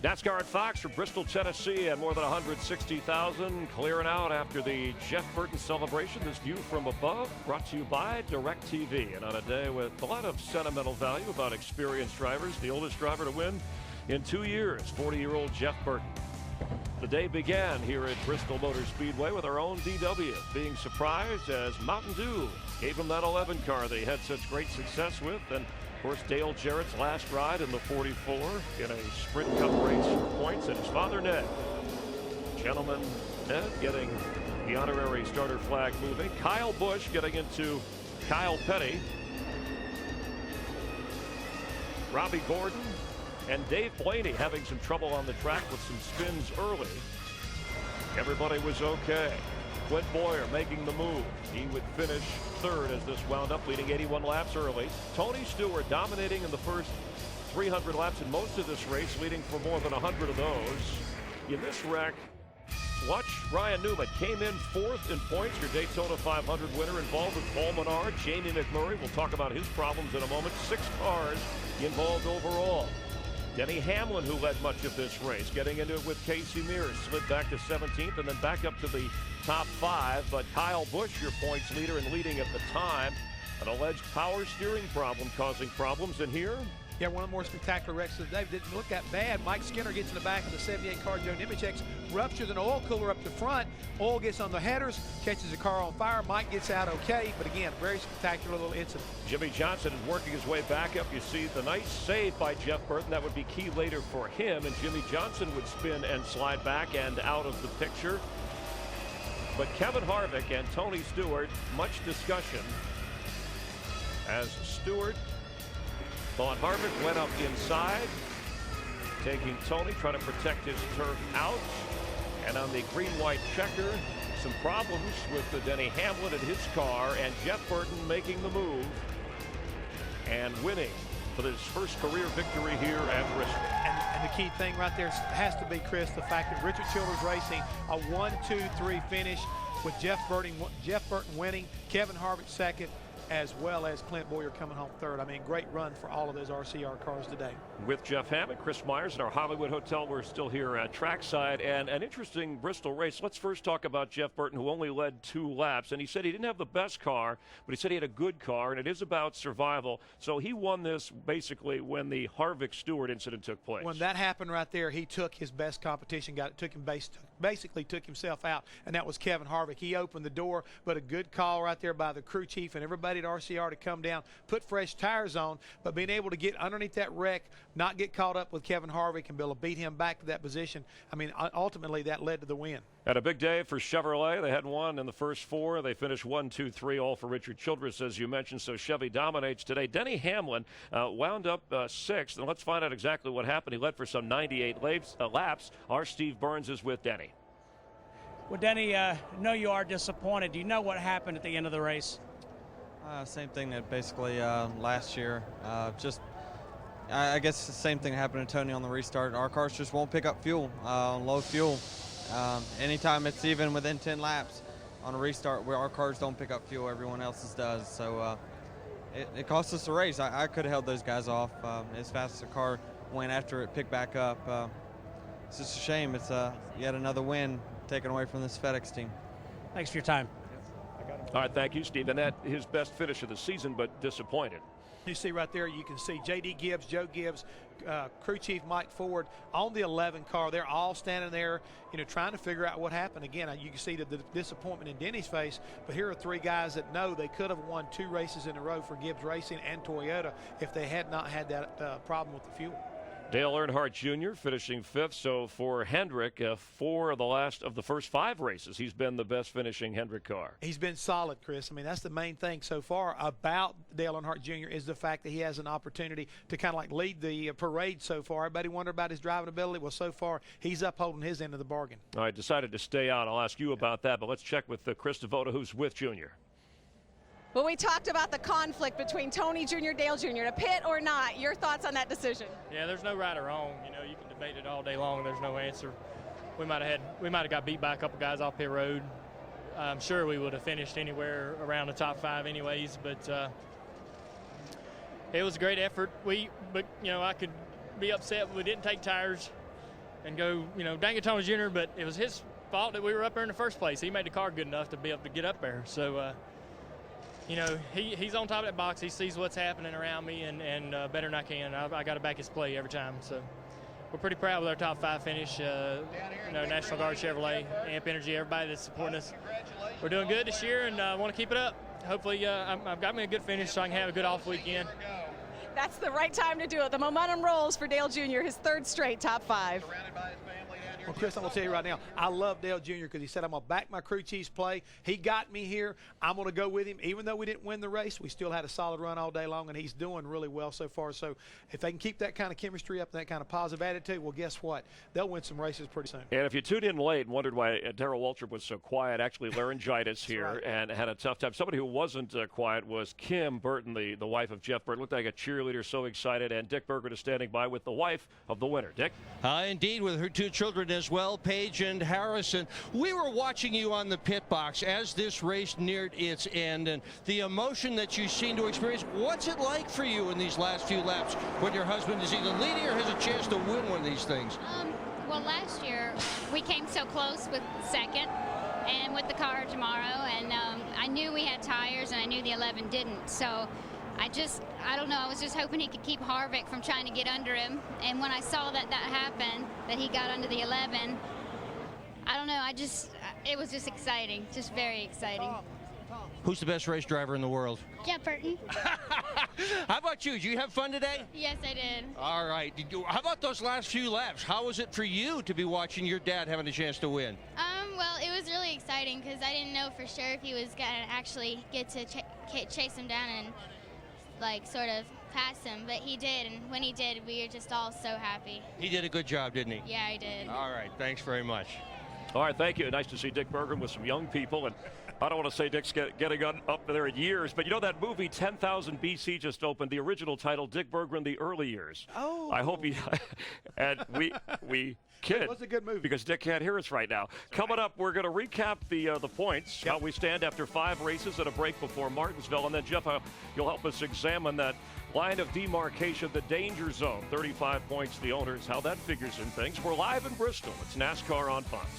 NASCAR at Fox for Bristol, Tennessee, and more than 160,000 clearing out after the Jeff Burton celebration. This view from above brought to you by DirecTV. And on a day with a lot of sentimental value about experienced drivers, the oldest driver to win in 2 years, 40-year-old Jeff Burton. The day began here at Bristol Motor Speedway with our own DW being surprised as Mountain Dew gave him that 11 car they had such great success with. And of course, Dale Jarrett's last ride in the 44 in a sprint cup race for points, and his father, Ned. Gentleman Ned getting the honorary starter flag moving. Kyle Busch getting into Kyle Petty. Robbie Gordon and Dave Blaney having some trouble on the track with some spins early. Everybody was okay. Clint Boyer making the move. He would finish third as this wound up, leading 81 laps early. Tony Stewart dominating in the first 300 laps in most of this race, leading for more than 100 of those. In this wreck, watch Ryan Newman came in fourth in points. Your Daytona 500 winner involved with Paul Menard. Jamie McMurray, we'll talk about his problems in a moment. 6 cars involved overall. Denny Hamlin, who led much of this race, getting into it with Casey Mears, slid back to 17th and then back up to the top 5. But Kyle Busch, your points leader and leading at the time, an alleged power steering problem causing problems. And here, yeah, one of the more spectacular wrecks of the day. Didn't look that bad. Mike Skinner gets in the back of the 78 car. Joe Nemechek's ruptures an oil cooler up the front. Oil gets on the headers, catches the car on fire. Mike gets out okay, but again, very spectacular little incident. Jimmy Johnson is working his way back up. You see the nice save by Jeff Burton. That would be key later for him, and Jimmy Johnson would spin and slide back and out of the picture. But Kevin Harvick and Tony Stewart, much discussion as Stewart thought Harvick went up inside, taking Tony, trying to protect his turf out. And on the green-white checker, some problems with the Denny Hamlin in his car, and Jeff Burton making the move and winning for his first career victory here at Bristol. And the key thing right there has to be, Chris, the fact that Richard Childers Racing, a 1-2-3 finish with Jeff Burton winning, Kevin Harvick second, as well as Clint Boyer coming home third. I mean, great run for all of those RCR cars today. With Jeff Hammond, Chris Myers in our Hollywood hotel. We're still here at trackside, and an interesting Bristol race. Let's first talk about Jeff Burton, who only led 2 laps, and he said he didn't have the best car, but he said he had a good car, and it is about survival. So he won this basically when the Harvick-Stewart incident took place. When that happened right there, he took his best competition, basically took himself out, and that was Kevin Harvick. He opened the door, but a good call right there by the crew chief and everybody at RCR to come down, put fresh tires on, but being able to get underneath that wreck, not get caught up with Kevin Harvick and be able to beat him back to that position. I mean, ultimately that led to the win. Had a big day for Chevrolet. They had one in the first 4. They finished 1, 2, 3, all for Richard Childress, as you mentioned. So Chevy dominates today. Denny Hamlin wound up 6th, and let's find out exactly what happened. He led for some 98 laps. Our Steve Burns is with Denny. Well, Denny, I know you are disappointed. Do you know what happened at the end of the race? Same thing that basically last year. I guess the same thing happened to Tony on the restart. Our cars just won't pick up fuel, low fuel. Anytime it's even within 10 laps on a restart, where our cars don't pick up fuel, everyone else's does. So it cost us a race. I could have held those guys off as fast as the car went after it picked back up. It's just a shame. It's yet another win taken away from this FedEx team. Thanks for your time. All right, thank you, Steve. And that his best finish of the season, but disappointed. You see right there, you can see J.D. Gibbs, Joe Gibbs, crew chief Mike Ford on the 11 car. They're all standing there, trying to figure out what happened. Again, you can see the disappointment in Denny's face, but here are 3 guys that know they could have won 2 races in a row for Gibbs Racing and Toyota if they had not had that problem with the fuel. Dale Earnhardt Jr. finishing 5th. So for Hendrick, 4 of the first 5 races, he's been the best finishing Hendrick car. He's been solid, Chris. I mean, that's the main thing so far about Dale Earnhardt Jr. is the fact that he has an opportunity to kind of like lead the parade so far. Everybody wondered about his driving ability. Well, so far, he's upholding his end of the bargain. All right, decided to stay out. I'll ask you about that, but let's check with Chris Devoto, who's with Jr. Well, we talked about the conflict between Tony Jr., Dale Jr., to pit or not. Your thoughts on that decision? Yeah, there's no right or wrong. You can debate it all day long. There's no answer. We might have got beat by a couple guys off pit road. I'm sure we would have finished anywhere around the top 5 anyways, but it was a great effort. I could be upset we didn't take tires. and go, dang it, Tony Jr., but it was his fault that we were up there in the first place. He made the car good enough to be able to get up there. So, he's on top of that box. He sees what's happening around me, and better than I can. I got to back his play every time. So we're pretty proud with our top 5 finish. National Guard, Chevrolet, Amp Energy, everybody that's supporting us. We're doing good this year, and I want to keep it up. Hopefully, I've got me a good finish so I can have a good off weekend. That's the right time to do it. The momentum rolls for Dale Jr., his 3rd straight top 5. Well, Chris, I'm going to tell you right now, I love Dale Jr. because he said, I'm going to back my crew chief's play. He got me here. I'm going to go with him. Even though we didn't win the race, we still had a solid run all day long, and he's doing really well so far. So if they can keep that kind of chemistry up and that kind of positive attitude, well, guess what? They'll win some races pretty soon. And if you tuned in late and wondered why Darrell Waltrip was so quiet, actually laryngitis here right. and had a tough time. Somebody who wasn't quiet was Kim Burton, the wife of Jeff Burton. Looked like a cheerleader, so excited. And Dick Berggren is standing by with the wife of the winner. Dick? Indeed, with her 2 children as well, Paige and Harrison. We were watching you on the pit box as this race neared its end, and the emotion that you seem to experience. What's it like for you in these last few laps when your husband is either leading or has a chance to win one of these things? Well, last year we came so close with 2nd and with the car tomorrow, and I knew we had tires and I knew the 11 didn't, so I don't know, I was just hoping he could keep Harvick from trying to get under him, and when I saw that happened, that he got under the 11, I don't know, it was just exciting, just very exciting. Who's the best race driver in the world? Jeff Burton. How about you? Did you have fun today? Yes, I did. All right. How about those last few laps? How was it for you to be watching your dad having a chance to win? Well, it was really exciting because I didn't know for sure if he was going to actually get to chase him down and, sort of pass him, but he did, and when he did, we were just all so happy. He did a good job, didn't he? Yeah, he did. All right. Thanks very much. All right, thank you. Nice to see Dick Berggren with some young people. And I don't want to say Dick's getting up there in years, but that movie 10,000 BC just opened, the original title, Dick Berggren, The Early Years. Oh. I hope and we kid. It was a good movie. Because Dick can't hear us right now. Coming up, we're going to recap the points, how we stand after 5 races and a break before Martinsville. And then, Jeff, you'll help us examine that line of demarcation, the danger zone, 35 points, the owners, how that figures in things. We're live in Bristol. It's NASCAR on Fox.